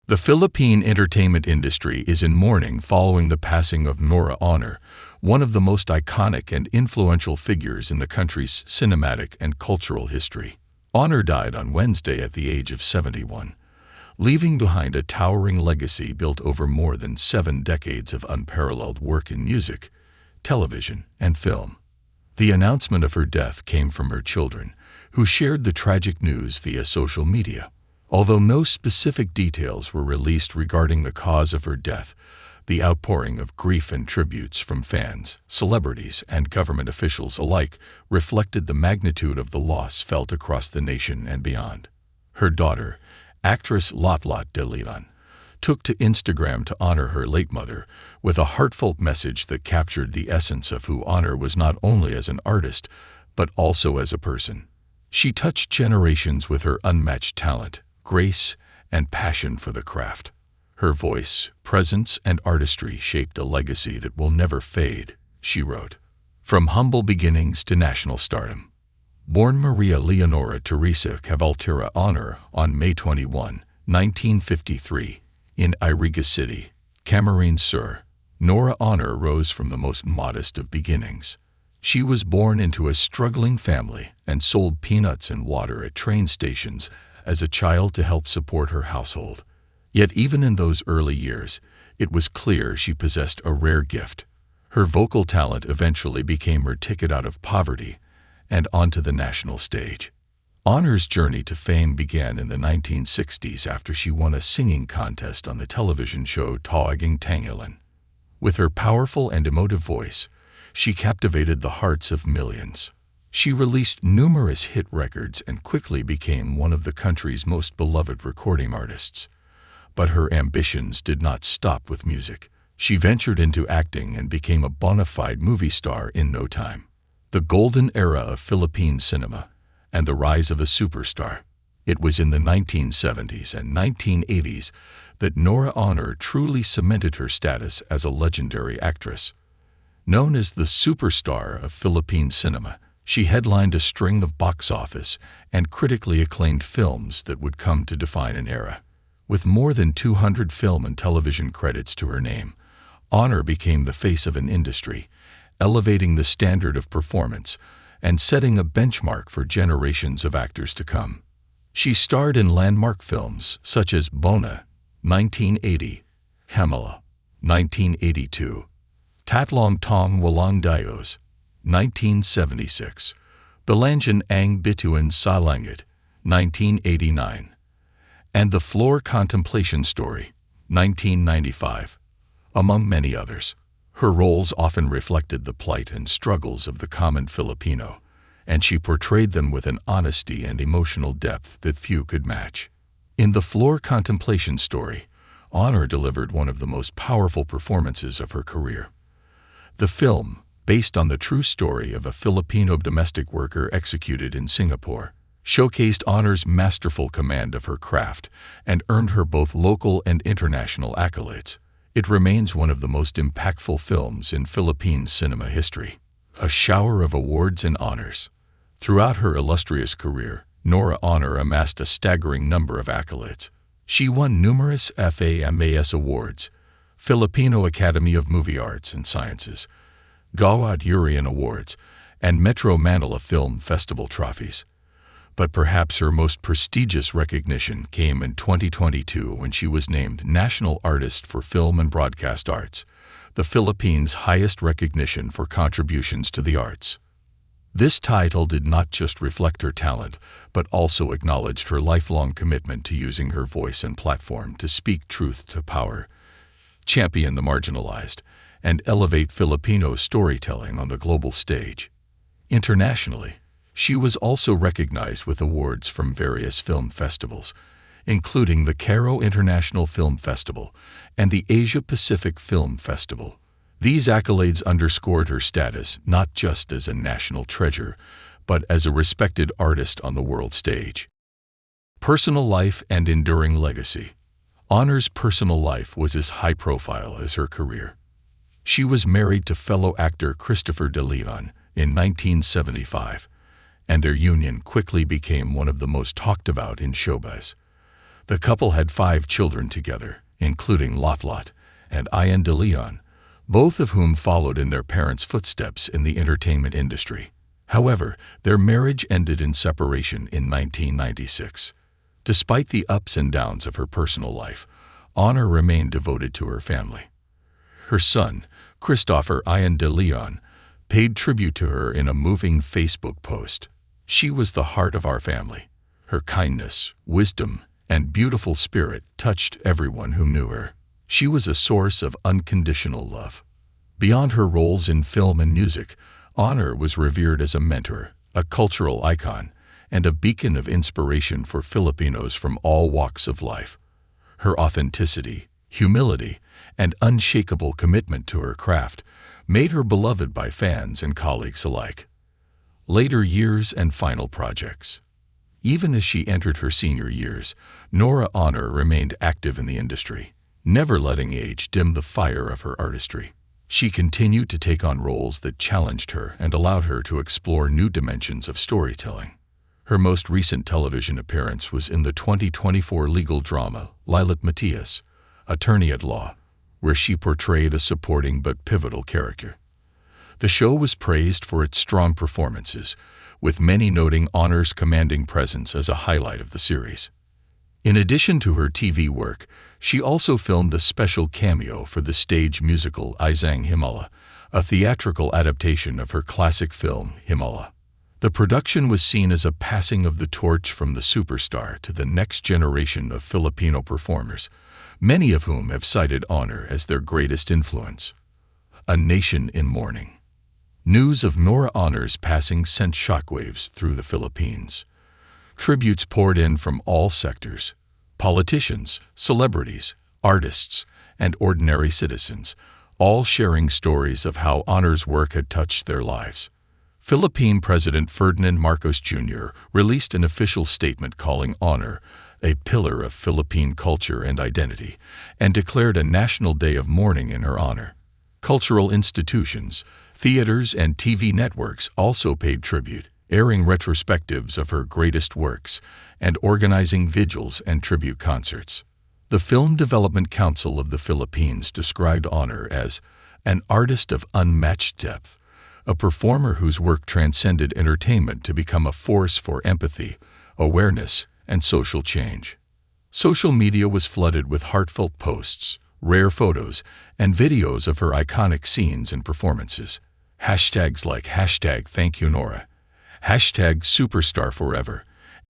The Philippine entertainment industry is in mourning following the passing of Nora Aunor, one of the most iconic and influential figures in the country's cinematic and cultural history. Aunor died on Wednesday at the age of 71, leaving behind a towering legacy built over more than 7 decades of unparalleled work in music, television, and film. The announcement of her death came from her children, who shared the tragic news via social media. Although no specific details were released regarding the cause of her death, the outpouring of grief and tributes from fans, celebrities, and government officials alike reflected the magnitude of the loss felt across the nation and beyond. Her daughter, actress Lotlot de Leon, took to Instagram to honor her late mother with a heartfelt message that captured the essence of who Aunor was not only as an artist, but also as a person. She touched generations with her unmatched talent, grace, and passion for the craft. Her voice, presence, and artistry shaped a legacy that will never fade, she wrote. From humble beginnings to national stardom. Born Maria Leonora Teresa Cavaltira Aunor on May 21, 1953, in Iriga City, Camarines Sur, Nora Aunor rose from the most modest of beginnings. She was born into a struggling family and sold peanuts and water at train stations as a child to help support her household. Yet even in those early years, it was clear she possessed a rare gift. Her vocal talent eventually became her ticket out of poverty and onto the national stage. Aunor's journey to fame began in the 1960s after she won a singing contest on the television show Tawaging Tangilan. With her powerful and emotive voice, she captivated the hearts of millions. She released numerous hit records and quickly became one of the country's most beloved recording artists. But her ambitions did not stop with music. She ventured into acting and became a bona fide movie star in no time. The golden era of Philippine cinema and the rise of a superstar. It was in the 1970s and 1980s that Nora Aunor truly cemented her status as a legendary actress. Known as the superstar of Philippine cinema, she headlined a string of box office and critically acclaimed films that would come to define an era. With more than 200 film and television credits to her name, Aunor became the face of an industry, elevating the standard of performance and setting a benchmark for generations of actors to come. She starred in landmark films such as Bona, 1980, Hemala, 1982, Tatlong Tong Walang Diyos, 1976, Belanjan Ang Bituin sa Langit, 1989, and The Floor Contemplation Story, 1995, among many others. Her roles often reflected the plight and struggles of the common Filipino, and she portrayed them with an honesty and emotional depth that few could match. In The Floor Contemplation Story, Aunor delivered one of the most powerful performances of her career. The film, based on the true story of a Filipino domestic worker executed in Singapore, showcased Aunor's masterful command of her craft and earned her both local and international accolades. It remains one of the most impactful films in Philippine cinema history. A shower of awards and honors. Throughout her illustrious career, Nora Aunor amassed a staggering number of accolades. She won numerous FAMAS awards, Filipino Academy of Movie Arts and Sciences, Gawad Urian Awards, and Metro Manila Film Festival trophies. But perhaps her most prestigious recognition came in 2022 when she was named National Artist for Film and Broadcast Arts, the Philippines' highest recognition for contributions to the arts. This title did not just reflect her talent, but also acknowledged her lifelong commitment to using her voice and platform to speak truth to power, champion the marginalized, and elevate Filipino storytelling on the global stage. Internationally, she was also recognized with awards from various film festivals, including the Cairo International Film Festival and the Asia Pacific Film Festival. These accolades underscored her status not just as a national treasure, but as a respected artist on the world stage. Personal life and enduring legacy. Aunor's personal life was as high profile as her career. She was married to fellow actor Christopher de Leon in 1975, and their union quickly became one of the most talked about in showbiz. The couple had 5 children together, including Lotlot and Ian de Leon, both of whom followed in their parents' footsteps in the entertainment industry. However, their marriage ended in separation in 1996. Despite the ups and downs of her personal life, Aunor remained devoted to her family. Her son, Christopher Ian de Leon, paid tribute to her in a moving Facebook post. "She was the heart of our family. Her kindness, wisdom, and beautiful spirit touched everyone who knew her. She was a source of unconditional love." Beyond her roles in film and music, Aunor was revered as a mentor, a cultural icon, and a beacon of inspiration for Filipinos from all walks of life. Her authenticity, humility, and unshakable commitment to her craft made her beloved by fans and colleagues alike. Later years and final projects. Even as she entered her senior years, Nora Aunor remained active in the industry, never letting age dim the fire of her artistry. She continued to take on roles that challenged her and allowed her to explore new dimensions of storytelling. Her most recent television appearance was in the 2024 legal drama Lilat Matias, Attorney at Law, where she portrayed a supporting but pivotal character. The show was praised for its strong performances, with many noting Aunor's commanding presence as a highlight of the series. In addition to her TV work, she also filmed a special cameo for the stage musical Isang Himala, a theatrical adaptation of her classic film Himala. The production was seen as a passing of the torch from the superstar to the next generation of Filipino performers, many of whom have cited Aunor as their greatest influence. A nation in mourning. News of Nora Aunor's passing sent shockwaves through the Philippines. Tributes poured in from all sectors: politicians, celebrities, artists, and ordinary citizens, all sharing stories of how Aunor's work had touched their lives. Philippine President Ferdinand Marcos Jr. released an official statement calling Aunor a pillar of Philippine culture and identity, and declared a national day of mourning in her honor. Cultural institutions, theaters, and TV networks also paid tribute, airing retrospectives of her greatest works and organizing vigils and tribute concerts. The Film Development Council of the Philippines described Aunor as an artist of unmatched depth, a performer whose work transcended entertainment to become a force for empathy, awareness, and social change. Social media was flooded with heartfelt posts, rare photos, and videos of her iconic scenes and performances. Hashtags like #ThankYouNora, #SuperstarForever,